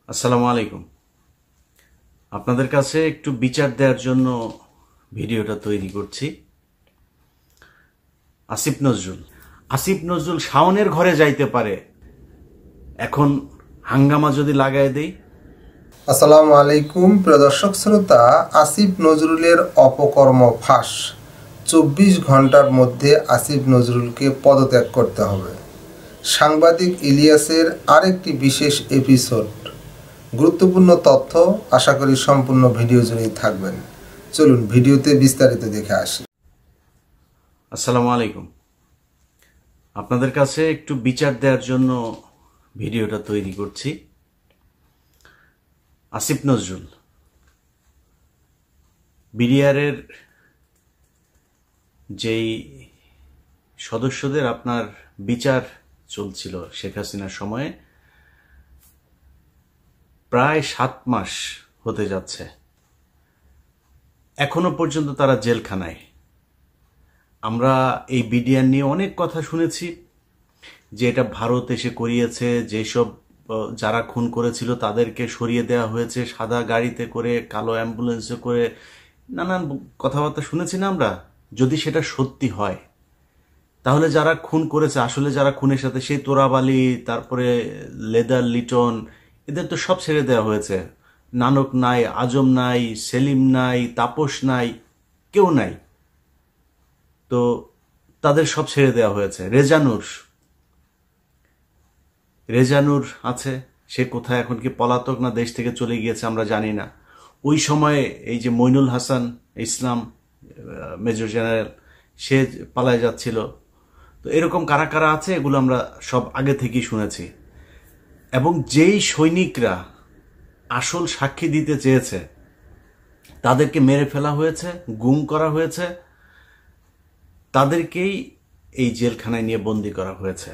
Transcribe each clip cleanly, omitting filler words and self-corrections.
আসসালামু আলাইকুম। আপনাদের কাছে একটু বিচার দেওয়ার জন্য ভিডিওটা তৈরি করছি। আসিফ নজরুল শাওনের ঘরে যাইতে পারে, এখন হাঙ্গামা যদি লাগায় দেই। আসসালামু আলাইকুম প্রিয় দর্শক শ্রোতা, আসিফ নজরুলের অপকর্ম ফাঁস। 24 ঘন্টার মধ্যে আসিফ নজরুলকে পদত্যাগ করতে হবে। সাংবাদিক ইলিয়াসের আরেকটি বিশেষ এপিসোড, গুরুত্বপূর্ণ তথ্য। আশা করি সম্পূর্ণ ভিডিও জুড়েই থাকবেন। চলুন ভিডিওতে বিস্তারিত দেখে আসি। আসসালামু আলাইকুম। আপনাদের কাছে একটু বিচার দেওয়ার জন্য ভিডিওটা তৈরি করছি। আসিফ নজরুল বিডিআরের যেই সদস্যদের আপনার বিচার চলছিল শেখ হাসিনার সময়ে, প্রায় 7 মাস হতে যাচ্ছে, এখনো পর্যন্ত তারা জেলখানায়। আমরা এই বিডিআর নিয়ে অনেক কথা শুনেছি যে এটা ভারত এসে করিয়েছে, যেসব যারা খুন করেছিল তাদেরকে সরিয়ে দেওয়া হয়েছে সাদা গাড়িতে করে, কালো অ্যাম্বুলেন্সে করে, নানান কথাবার্তা শুনেছি না আমরা। যদি সেটা সত্যি হয় তাহলে যারা খুন করেছে, আসলে যারা খুনের সাথে, সেই তোরাবালি, তারপরে লেদার লিটন, এদের তো সব ছেড়ে দেওয়া হয়েছে। নানক নাই, আজম নাই, সেলিম নাই, তাপস নাই, কেউ নাই, তো তাদের সব ছেড়ে দেওয়া হয়েছে। রেজানুর আছে, সে কোথায় এখন, কি পলাতক না দেশ থেকে চলে গিয়েছে আমরা জানি না। ওই সময়ে এই যে মইনুল হাসান ইসলাম, মেজর জেনারেল, সে পালায় যাচ্ছিল। তো এরকম কারা কারা আছে এগুলো আমরা সব আগে থেকেই শুনেছি। এবং যেই সৈনিকরা আসল সাক্ষী দিতে চেয়েছে তাদেরকে মেরে ফেলা হয়েছে, গুম করা হয়েছে, তাদেরকেই এই জেলখানায় নিয়ে বন্দি করা হয়েছে।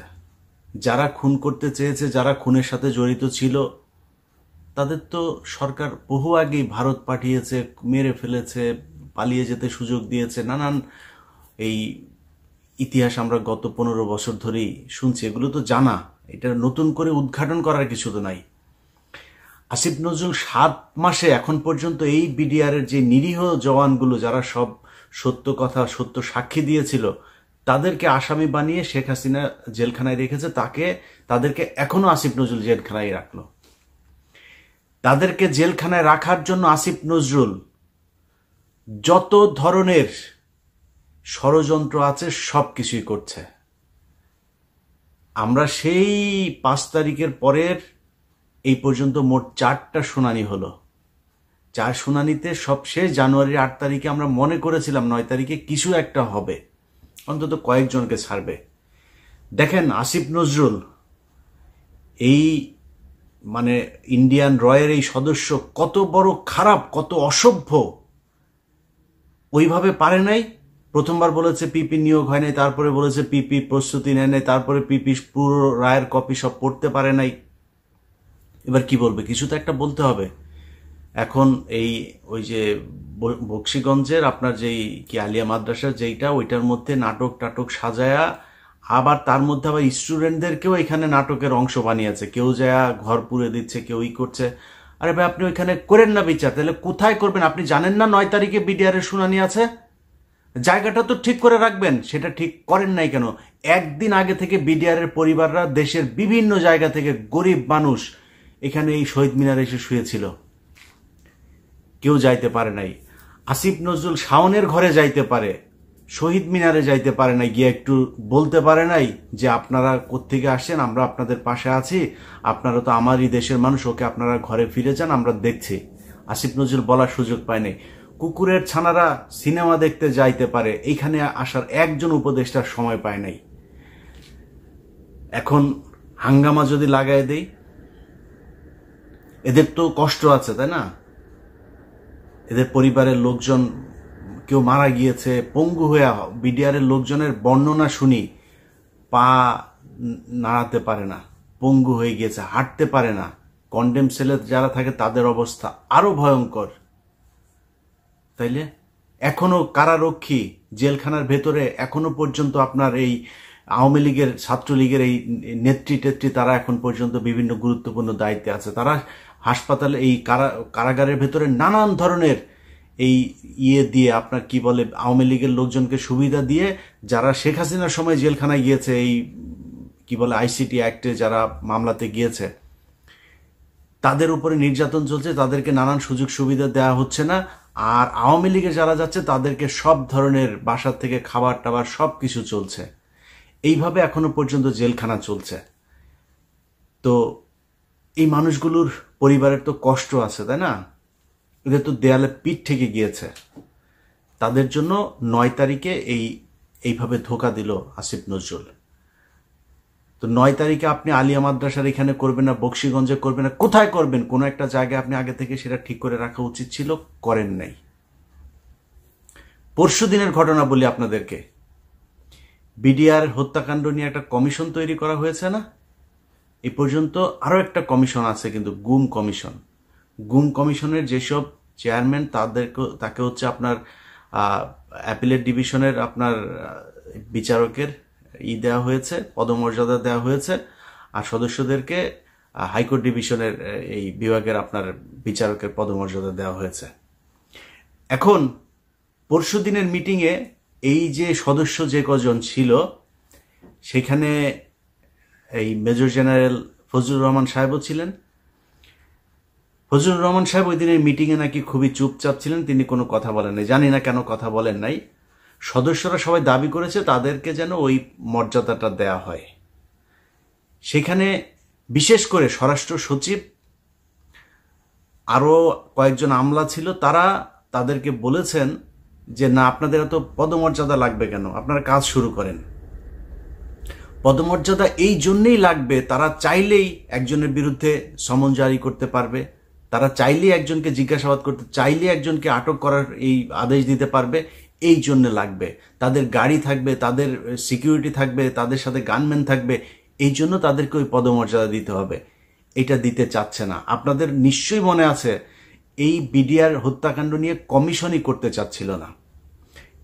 যারা খুন করতে চেয়েছে, যারা খুনের সাথে জড়িত ছিল, তাদের তো সরকার বহু আগেই ভারত পাঠিয়েছে, মেরে ফেলেছে, পালিয়ে যেতে সুযোগ দিয়েছে। নানান এই ইতিহাস আমরা গত 15 বছর ধরেই শুনছি, এগুলো তো জানা, এটা নতুন করে উদ্ঘাটন করার কিছু তো নাই। আসিফ নজরুল 7 মাসে এখন পর্যন্ত এই বিডিআরের যে নিরীহ জওয়ানগুলো, যারা সব সত্য কথা, সত্য সাক্ষী দিয়েছিল, তাদেরকে আসামি বানিয়ে শেখ হাসিনা জেলখানায় রেখেছে। তাদেরকে এখনো আসিফ নজরুল জেলখানায় রাখলো। তাদেরকে জেলখানায় রাখার জন্য আসিফ নজরুল যত ধরনের ষড়যন্ত্র আছে সব কিছুই করছে। আমরা সেই 5 তারিখের পরের এই পর্যন্ত মোট 4টা শুনানি হলো। 4 শুনানিতে সব শেষ জানুয়ারির 8 তারিখে আমরা মনে করেছিলাম 9 তারিখে কিছু একটা হবে, অন্তত কয়েকজনকে ছাড়বে। দেখেন আসিফ নজরুল এই ইন্ডিয়ান রয়ের এই সদস্য কত বড় খারাপ, কত অসভ্য। ওইভাবে পারে নাই। প্রথমবার বলেছে পিপি নিয়োগ হয় নাই, তারপরে বলেছে পিপি প্রস্তুতি নেয় নাই, তারপরে পিপি পুরো রায়ের কপি সব পড়তে পারে নাই। এবার কি বলবে? কিছু তো একটা বলতে হবে। এখন ওই যে বক্সিগঞ্জের আপনার যেই কি আলিয়া মাদ্রাসা যেইটা, ওইটার মধ্যে নাটক টাটক সাজায়া, আবার তার মধ্যে আবার স্টুডেন্টদেরকেও এখানে নাটকের অংশ বানিয়েছে। কেউ যায় ঘর পুড়ে দিচ্ছে, কেউ করছে। আরে ভাই, আপনি ওইখানে করেন না বিচার, তাহলে কোথায় করবেন? আপনি জানেন না 9 তারিখে বিডিআর এর শুনানি আছে? জায়গাটা তো ঠিক করে রাখবেন, সেটা ঠিক করেন নাই কেন? একদিন আগে থেকে বিডিআর এর পরিবাররা দেশের বিভিন্ন জায়গা থেকে, গরিব মানুষ এখানে এই শহীদ মিনারে এসে শুয়েছিল, কেউ যাইতে পারে নাই। আসিফ নজরুল শাওনের ঘরে যাইতে পারে, শহীদ মিনারে যাইতে পারে নাই, গিয়ে একটু বলতে পারে নাই যে আপনারা কোত্থেকে আসছেন, আমরা আপনাদের পাশে আছি, আপনারা তো আমারই দেশের মানুষ, ওকে আপনারা ঘরে ফিরে যান, আমরা দেখছি। আসিফ নজরুল বলার সুযোগ পায় নাই। কুকুরের ছানারা সিনেমা দেখতে যাইতে পারে, এইখানে আসার একজন উপদেষ্টার সময় পায় নাই। এখন হাঙ্গামা যদি লাগায় দেই, এদের তো কষ্ট আছে, তাই না? এদের পরিবারের লোকজন, কেউ মারা গিয়েছে, পঙ্গু হয়ে। বিডিআর এর লোকজনের বর্ণনা শুনি, পা নাড়াতে পারে না, পঙ্গু হয়ে গিয়েছে, হাঁটতে পারে না। কন্ডেম সেলে যারা থাকে তাদের অবস্থা আরো ভয়ঙ্কর। তাইলে এখনো কারারক্ষী জেলখানার ভেতরে এখনো পর্যন্ত আপনার এই আওয়ামী লীগের, ছাত্রলীগের এই নেত্রী তারা এখন পর্যন্ত বিভিন্ন গুরুত্বপূর্ণ দায়িত্বে আছে। তারা হাসপাতালে, এই কারাগারের ভেতরে নানান ধরনের এই দিয়ে আপনার কি বলে আওয়ামী লীগের লোকজনকে সুবিধা দিয়ে, যারা শেখ হাসিনার সময় জেলখানায় গিয়েছে, এই কি বলে আইসিটি অ্যাক্টে যারা মামলাতে গিয়েছে, তাদের উপরে নির্যাতন চলছে, তাদেরকে নানান সুযোগ সুবিধা দেওয়া হচ্ছে না। আর আওয়ামী লীগে যারা যাচ্ছে তাদেরকে সব ধরনের বাসা থেকে খাবার টাবার সব কিছু চলছে। এইভাবে এখনো পর্যন্ত জেলখানা চলছে। তো এই মানুষগুলোর পরিবারের তো কষ্ট আছে, তাই না? এদের তো দেয়ালে পিঠ থেকে গিয়েছে। তাদের জন্য 9 তারিখে এইভাবে ধোকা দিল আসিফ নজরুল। তো 9 তারিখে আপনি আলিয়া মাদ্রাসার এখানে করবেন না, বক্সিগঞ্জে করবেন না, কোথায় করবেন? কোনো একটা জায়গায় আপনি আগে থেকে সেটা ঠিক করে রাখা উচিত ছিল, করেন নাই। পরশু দিনের ঘটনা বলি আপনাদেরকে, বিডিআর হত্যাকাণ্ড নিয়ে একটা কমিশন তৈরি করা হয়েছে না? এই পর্যন্ত আরো একটা কমিশন আছে, কিন্তু গুম কমিশন। গুম কমিশনের যেসব চেয়ারম্যান, তাকে হচ্ছে আপনার অ্যাপিলেট ডিভিশনের আপনার বিচারকের দেওয়া হয়েছে, পদমর্যাদা দেওয়া হয়েছে, আর সদস্যদেরকে হাইকোর্ট ডিভিশনের এই বিভাগের আপনার বিচারকের পদমর্যাদা দেওয়া হয়েছে। এখন পরশু দিনের মিটিংয়ে এই যে সদস্য যে কজন ছিল, সেখানে এই মেজর জেনারেল ফজলুর রহমান সাহেবও ছিলেন। ফজলুর রহমান সাহেব ওই দিনের মিটিংয়ে নাকি খুবই চুপচাপ ছিলেন, তিনি কোনো কথা বলেন নাই। জানি না কেন কথা বলেন নাই। সদস্যরা সবাই দাবি করেছে তাদেরকে যেন ওই মর্যাদাটা দেয়া হয়। সেখানে বিশেষ করে স্বরাষ্ট্র সচিব, আরো কয়েকজন আমলা ছিল, তাদেরকে বলেছেন যে না, আপনাদের এত পদমর্যাদা লাগবে কেন, আপনারা কাজ শুরু করেন। পদমর্যাদা এই জন্যই লাগবে, তারা চাইলেই একজনের বিরুদ্ধে সমন জারি করতে পারবে, তারা চাইলেই একজনকে জিজ্ঞাসাবাদ করতে, চাইলেই একজনকে আটক করার এই আদেশ দিতে পারবে। এই জন্য লাগবে, তাদের গাড়ি থাকবে, তাদের সিকিউরিটি থাকবে, তাদের সাথে গানম্যান থাকবে, এই জন্য তাদেরকে ওই পদমর্যাদা দিতে হবে। এটা দিতে চাচ্ছে না। আপনাদের নিশ্চয়ই মনে আছে, এই বিডিআর হত্যাকাণ্ড নিয়ে কমিশনই করতে চাচ্ছিল না।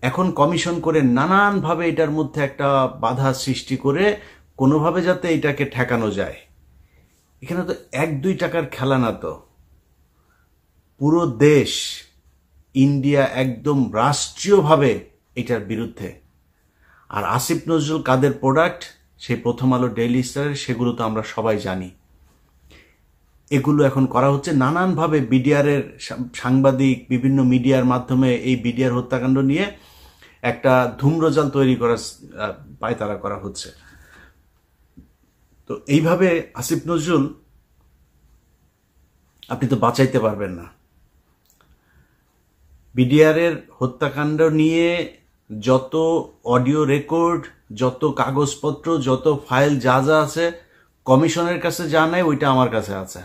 এখন কমিশন করে নানানভাবে এটার মধ্যে একটা বাধা সৃষ্টি করে কোনোভাবে যাতে এটাকে ঠেকানো যায়। এখানে তো 1-2 টাকার খেলা না, তো পুরো দেশ, ইন্ডিয়া একদম রাষ্ট্রীয়ভাবে এটার বিরুদ্ধে। আর আসিফ নজরুল কাদের প্রোডাক্ট, সেই প্রথম আলো, ডেইলি স্টারের, সেগুলো তো আমরা সবাই জানি। এগুলো এখন করা হচ্ছে নানানভাবে। বিডিআরের সাংবাদিক, বিভিন্ন মিডিয়ার মাধ্যমে এই বিডিআর হত্যাকাণ্ড নিয়ে একটা ধূম্রজাল তৈরি করার পায়তারা করা হচ্ছে। তো এইভাবে আসিফ নজরুল আপনি তো বাঁচাইতে পারবেন না। বিডিআরের হত্যাকাণ্ড নিয়ে যত অডিও রেকর্ড, যত কাগজপত্র, যত ফাইল যা যা আছে, কমিশনের কাছে যা নাই ওইটা আমার কাছে আছে।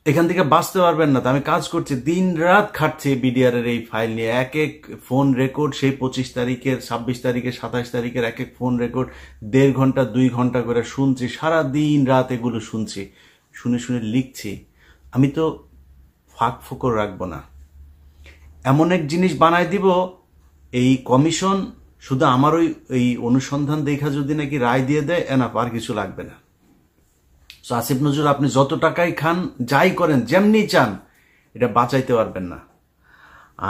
এখান থেকে বাঁচতে পারবেন না। তো আমি কাজ করছি, দিন রাত খাটছি বিডিআরের এই ফাইল নিয়ে। এক এক ফোন রেকর্ড, সেই 25 তারিখের, 26 তারিখের, 27 তারিখের এক এক ফোন রেকর্ড 1.5 ঘন্টা 2 ঘন্টা করে শুনছি, সারা দিন রাত এগুলো শুনছি, শুনে শুনে লিখছি। আমি তো ফাঁক ফোকর রাখবো না, এমন এক জিনিস বানায় দিব এই কমিশন। শুধু আমার এই অনুসন্ধান দেখা যদি নাকি রায় দিয়ে দেয়, এনা আর কিছু লাগবে না। আসিফ নজরুল আপনি যত টাকাই খান, যাই করেন, যেমনি চান, এটা বাঁচাইতে পারবেন না।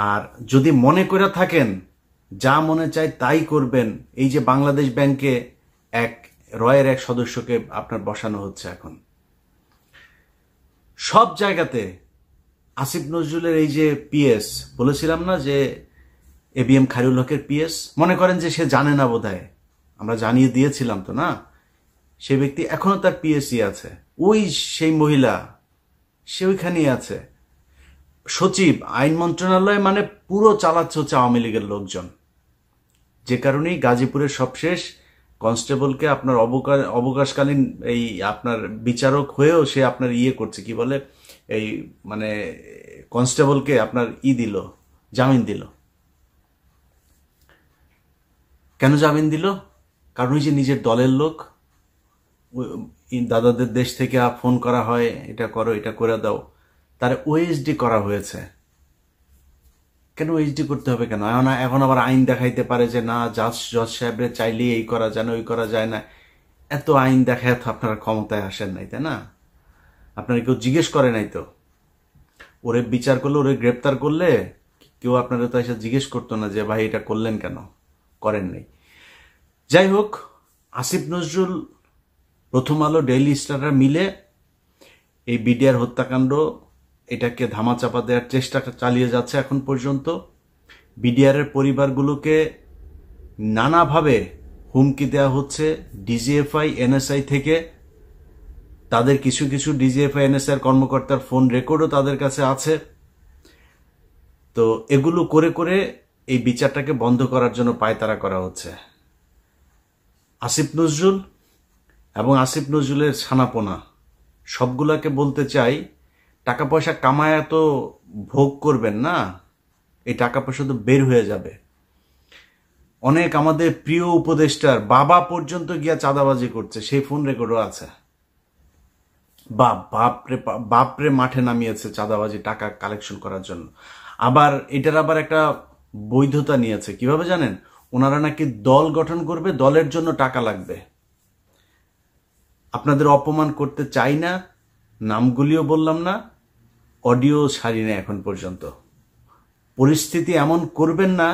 আর যদি মনে করে থাকেন যা মনে চায় তাই করবেন, এই যে বাংলাদেশ ব্যাংকে রয়ের এক সদস্যকে আপনার বসানো হচ্ছে এখন, সব জায়গাতে আসিফ নজরুলের এই যে পিএস, বলেছিলাম না যে এবিএম খায়রুল হকের পিএস, মনে করেন যে সে জানে না, বোধহয় আমরা জানিয়ে দিয়েছিলাম তো না, সে ব্যক্তি এখনো তার পিএসসি আছে, ওই সেই মহিলা সে ওইখানেই আছে। সচিব, আইন মন্ত্রণালয়, মানে পুরো চালাচ্ছে হচ্ছে আওয়ামী লীগের লোকজন। যে কারণেই গাজীপুরের সবশেষ কনস্টেবলকে আপনার অবকাশকালীন এই আপনার বিচারক হয়েও সে আপনার করছে, কি বলে, এই মানে কনস্টেবলকে আপনার দিল, জামিন দিল। কেন জামিন দিল? কারণ ওই যে নিজের দলের লোক, দাদাদের দেশ থেকে ফোন করা হয়, এটা করো, এটা করে দাও, তার ওএসডি করা হয়েছে। কেন এইচডি করতে হবে কেন? এখন আবার আইন দেখাইতে পারে যে না জজ সাহেবরে চাইলেই এই করা যায় না, ওই করা যায় না। এত আইন দেখায় তো আপনারা ক্ষমতায় আসেন নাই, তাই না? আপনারা কেউ জিজ্ঞেস করে নাই তো। ওরে বিচার করলে, ওরে গ্রেপ্তার করলে কেউ আপনারা তো এসে জিজ্ঞেস করতো না যে ভাই এটা করলেন কেন, করেন নাই। যাই হোক, আসিফ নজরুল, প্রথম আলো, ডেইলি স্টার মিলে এই বিডিআর হত্যাকাণ্ড এটাকে ধামাচাপা দেওয়ার চেষ্টা চালিয়ে যাচ্ছে এখন পর্যন্ত। বিডিআর এর পরিবারগুলোকে নানাভাবে হুমকি দেওয়া হচ্ছে ডিজিএফআই, এনএসআই থেকে। তাদের কিছু কিছু ডিজিএফআই, এনএসআই কর্মকর্তার ফোন রেকর্ডও তাদের কাছে আছে। তো এগুলো করে করে এই বিচারটাকে বন্ধ করার জন্য পায়তারা করা হচ্ছে। আসিফ নজরুল এবং আসিফ নজরুলের ছানাপোনা সবগুলাকে বলতে চাই, টাকা পয়সা কামায় তো ভোগ করবেন না, এই টাকা পয়সা তো বের হয়ে যাবে। অনেক আমাদের প্রিয় উপদেষ্টার বাবা পর্যন্ত গিয়া চাঁদাবাজি করছে, সেই ফোন রেকর্ডও আছে। বাপরে মাঠে নামিয়েছে চাঁদাবাজি টাকা কালেকশন করার জন্য। আবার এটার আবার একটা বৈধতা নিয়েছে, কিভাবে জানেন? ওনারা নাকি দল গঠন করবে, দলের জন্য টাকা লাগবে। আপনাদের অপমান করতে চাই না, নামগুলিও বললাম না, অডিও ছাড়ি না এখন পর্যন্ত। পরিস্থিতি এমন করবেন না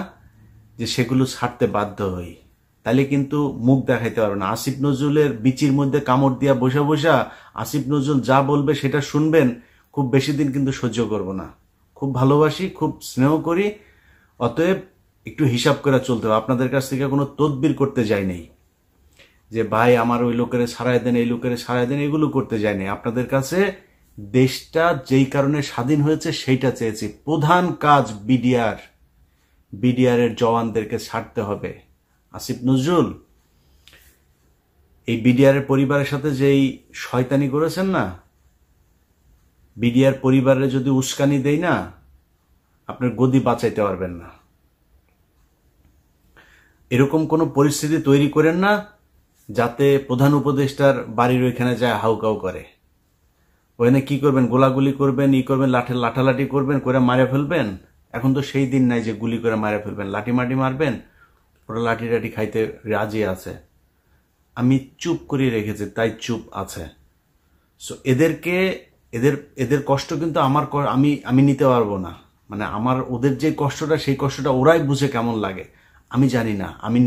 যে সেগুলো ছাড়তে বাধ্য হই, তাহলে কিন্তু মুখ দেখাইতে পারবে না। আসিফ নজরুলের বিচির মধ্যে কামড় দিয়া বসা বসা আসিফ নজরুল যা বলবে সেটা শুনবেন, খুব বেশি দিন কিন্তু সহ্য করব না। খুব ভালোবাসি, খুব স্নেহ করি, অতএব একটু হিসাব করে চলতে হবে। আপনাদের কাছ থেকে কোনো তদবির করতে যাই নাই যে ভাই আমার ওই লোকের সারাই দেন, এই লোকের সারাই দেন, এগুলো করতে যাই নাই। আপনাদের কাছে দেশটা যেই কারণে স্বাধীন হয়েছে সেইটা চেয়েছি। প্রধান কাজ বিডিআর এর জওয়ানদেরকে ছাড়তে হবে। আসিফ নজরুল এই বিডিআর এর পরিবারের সাথে যেই শয়তানি করেছেন না, বিডিআর পরিবারে যদি উস্কানি দেই না, আপনার গদি বাঁচাইতে পারবেন না। এরকম কোনো পরিস্থিতি তৈরি করেন না যাতে প্রধান উপদেষ্টার বাড়ির ওইখানে যায় হাউকাউ করে। ওখানে কি করবেন? গোলাগুলি করবেন, করবেন, লাঠালাঠি করবেন, করে মারে ফেলবেন। এখন তো সেই দিন নাই যে গুলি করে মারে ফেলবেন, লাঠি মাটি মারবেন। ওরা লাঠি টাঠি খাইতে রাজি আছে, আমি চুপ করিয়ে রেখেছি, তাই চুপ আছে। সো এদের কষ্ট কিন্তু আমি নিতে পারবো না। মানে ওদের যে কষ্টটা, সেই কষ্টটা ওরাই বুঝে কেমন লাগে আমি জানি না, আমি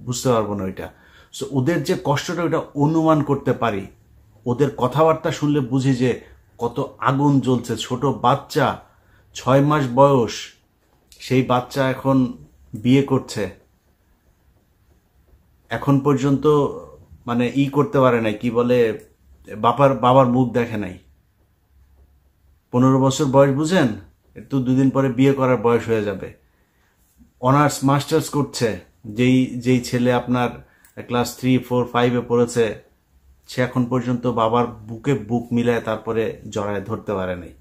বুঝতে পারবো না ওইটা। সো ওদের যে কষ্টটা ওইটা অনুমান করতে পারি। ওদের কথাবার্তা শুনলে বুঝি যে কত আগুন জ্বলছে। ছোট বাচ্চা, 6 মাস বয়স, সেই বাচ্চা এখন বিয়ে করছে, এখন পর্যন্ত মানে করতে পারে নাই, কি বলে, বাবার মুখ দেখে নাই। 15 বছর বয়স, বুঝেন? একটু 2 দিন পরে বিয়ে করার বয়স হয়ে যাবে। অনার্স মাস্টার্স করছে, যেই ছেলে আপনার ক্লাস 3, 4, 5-এ পড়েছে, সে এখন পর্যন্ত বাবার বুকে বুক মিলায় তারপরে জড়ায় ধরতে পারে নাই।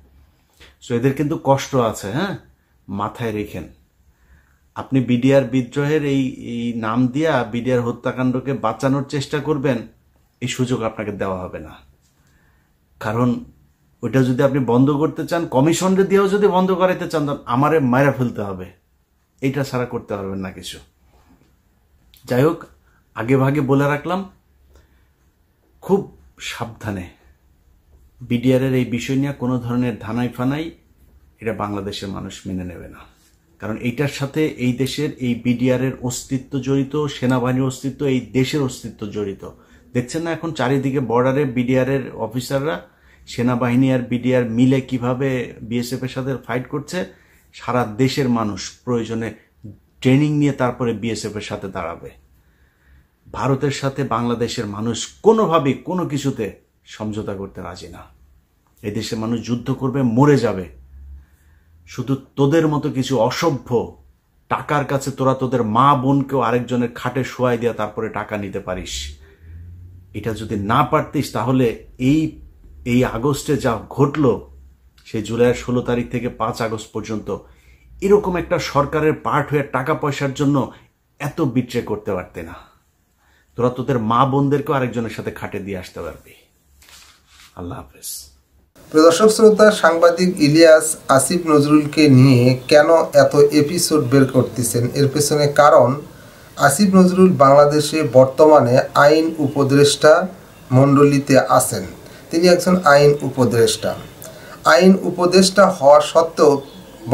সো এদের কিন্তু কষ্ট আছে, হ্যাঁ, মাথায় রেখেন। আপনি বিডিআর বিদ্রোহের এই নাম দিয়া বিডিআর হত্যাকাণ্ডকে বাঁচানোর চেষ্টা করবেন, এই সুযোগ আপনাকে দেওয়া হবে না। কারণ ওইটা যদি আপনি বন্ধ করতে চান, কমিশনরে দিয়েও যদি বন্ধ করাইতে চান, আমারে মারা ফেলতে হবে। এইটা ছাড়া করতে পারবেন না কিছু। যাই হোক, আগে ভাগে বলে রাখলাম, খুব সাবধানে। বিডিআর এর এই বিষয় নিয়ে কোনো ধরনের ধানাই ফানাই এটা বাংলাদেশের মানুষ মেনে নেবে না। কারণ এইটার সাথে এই দেশের এই বিডিআর এর অস্তিত্ব জড়িত, সেনাবাহিনীর অস্তিত্ব, এই দেশের অস্তিত্ব জড়িত। দেখছেন না এখন চারিদিকে বর্ডারে বিডিআর এর অফিসাররা, সেনাবাহিনী আর বিডিআর মিলে কিভাবে বিএসএফ এর সাথে ফাইট করছে। সারা দেশের মানুষ প্রয়োজনে ট্রেনিং নিয়ে তারপরে বিএসএফ এর সাথে দাঁড়াবে। ভারতের সাথে বাংলাদেশের মানুষ কোনোভাবেই কোনো কিছুতে সমঝোতা করতে রাজি না। এই দেশের মানুষ যুদ্ধ করবে, মরে যাবে। শুধু তোদের মতো কিছু অসভ্য টাকার কাছে তোরা তোদের মা বোনকেও আরেকজনের খাটে শোয়াই দিয়া তারপরে টাকা নিতে পারিস। এটা যদি না পারতিস তাহলে এই আগস্টে যা ঘটলো, সেই জুলাইয়ের 16 তারিখ থেকে 5 আগস্ট পর্যন্ত, এরকম একটা সরকারের পার্ট হয়ে টাকা পয়সার জন্য এত বিট্রে করতে পারতে না। তোরা তোদের মা বোনদেরকেও আরেকজনের সাথে খাটে দিয়ে আসতে পারবি। আল্লাহ হাফেজ। দর্শক শ্রোতা, সাংবাদিক ইলিয়াস আসিফ নজরুলকে নিয়ে কেন এত এপিসোড বের করতেছেন, এর পেছনে কারণ আসিফ নজরুল বাংলাদেশে বর্তমানে আইন উপদেষ্টা মণ্ডলীতে আছেন। তিনি একজন আইন উপদেষ্টা। আইন উপদেষ্টা হওয়া সত্ত্বেও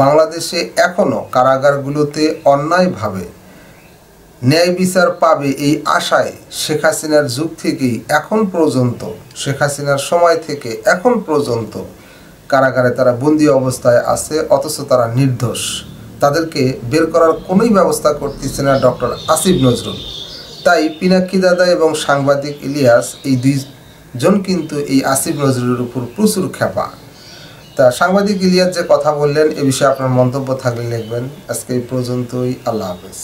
বাংলাদেশে এখনও কারাগারগুলোতে অন্যায়ভাবে ন্যায় বিচার পাবে এই আশায় শেখ হাসিনার যুগ থেকেই এখন পর্যন্ত, শেখ হাসিনার সময় থেকে এখন পর্যন্ত কারাগারে তারা বন্দী অবস্থায় আছে, অথচ তারা নির্দোষ। তাদেরকে বের করার কোনোই ব্যবস্থা করতেছে না ডক্টর আসিফ নজরুল। তাই পিনাক্কি দাদা এবং সাংবাদিক ইলিয়াস, এই দুইজন কিন্তু এই আসিফ নজরুলের উপর প্রচুর ক্ষেপা। তা সাংবাদিক ইলিয়াস যে কথা বললেন, এ বিষয়ে আপনার মন্তব্য থাকলে লিখবেন। আজকে এই পর্যন্তই। আল্লাহ হাফেজ।